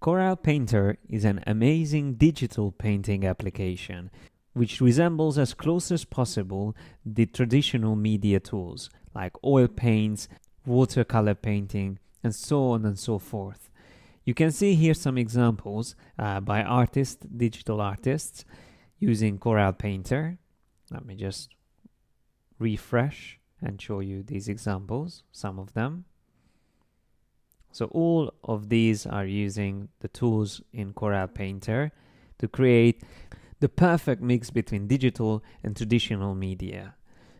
Corel Painter is an amazing digital painting application which resembles as close as possible the traditional media tools like oil paints, watercolor painting, and so on and so forth. You can see here some examples by digital artists using Corel Painter. Let me just refresh and show you these examples, some of them. So all of these are using the tools in Corel Painter to create the perfect mix between digital and traditional media.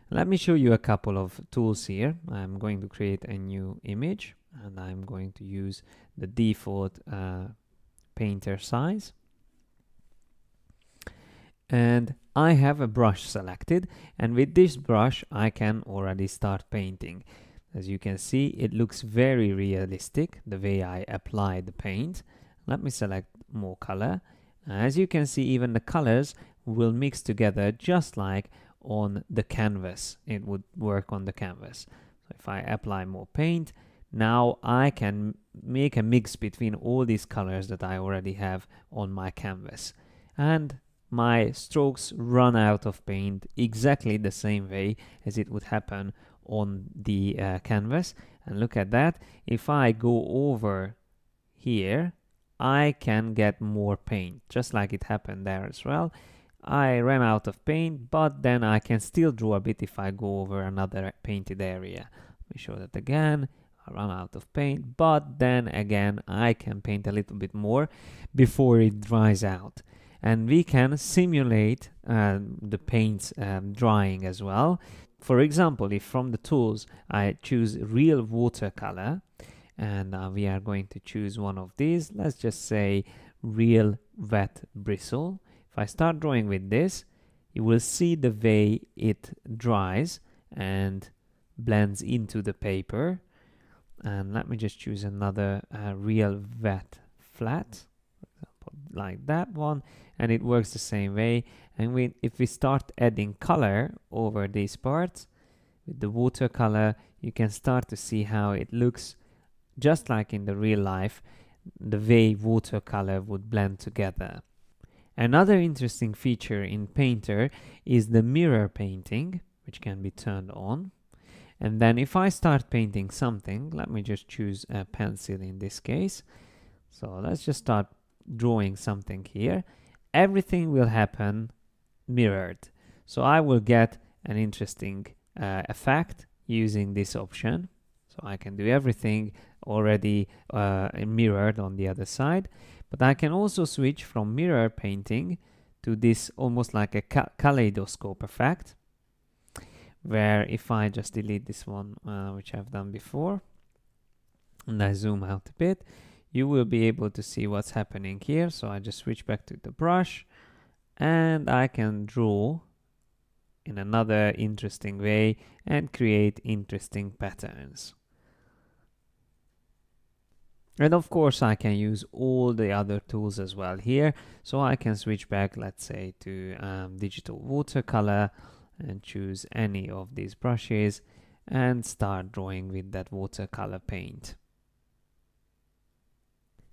Let me show you a couple of tools here. I'm going to create a new image and I'm going to use the default painter size. And I have a brush selected, and with this brush I can already start painting. As you can see, it looks very realistic the way I apply the paint. Let me select more color. As you can see, even the colors will mix together just like on the canvas. It would work on the canvas. So if I apply more paint, now I can make a mix between all these colors that I already have on my canvas. And my strokes run out of paint exactly the same way as it would happen on the canvas. And look at that. If I go over here, I can get more paint, just like it happened there as well. I ran out of paint, but then I can still draw a bit if I go over another painted area. Let me show that again. I run out of paint, but then again I can paint a little bit more before it dries out. And we can simulate the paints drying as well. For example, if from the tools I choose real watercolor, and we are going to choose one of these, let's just say real wet bristle. If I start drawing with this, you will see the way it dries and blends into the paper. And let me just choose another real wet flat, for example, like that one, and it works the same way. And if we start adding color over these parts with the watercolor, you can start to see how it looks just like in the real life, the way watercolor would blend together. Another interesting feature in Painter is the mirror painting, which can be turned on. And then if I start painting something, let me just choose a pencil in this case. So let's just start drawing something here. Everything will happen mirrored. So I will get an interesting effect using this option. So I can do everything already mirrored on the other side. But I can also switch from mirror painting to this almost like a kaleidoscope effect, where if I just delete this one, which I've done before, and I zoom out a bit, you will be able to see what's happening here. So I just switch back to the brush, and I can draw in another interesting way and create interesting patterns. And of course I can use all the other tools as well here. So I can switch back, let's say, to digital watercolor and choose any of these brushes and start drawing with that watercolor paint.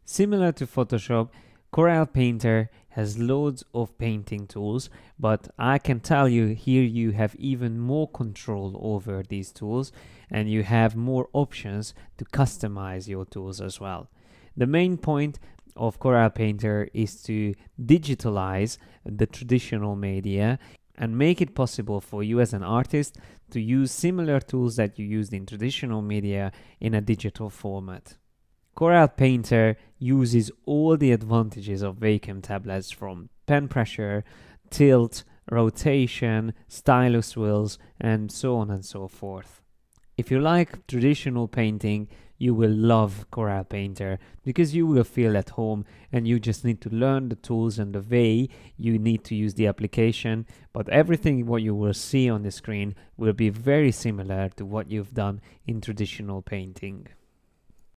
Similar to Photoshop, Corel Painter has loads of painting tools, but I can tell you here you have even more control over these tools and you have more options to customize your tools as well. The main point of Corel Painter is to digitalize the traditional media and make it possible for you as an artist to use similar tools that you used in traditional media in a digital format. Corel Painter uses all the advantages of Wacom tablets, from pen pressure, tilt, rotation, stylus wheels, and so on and so forth. If you like traditional painting, you will love Corel Painter because you will feel at home and you just need to learn the tools and the way you need to use the application. But everything what you will see on the screen will be very similar to what you've done in traditional painting.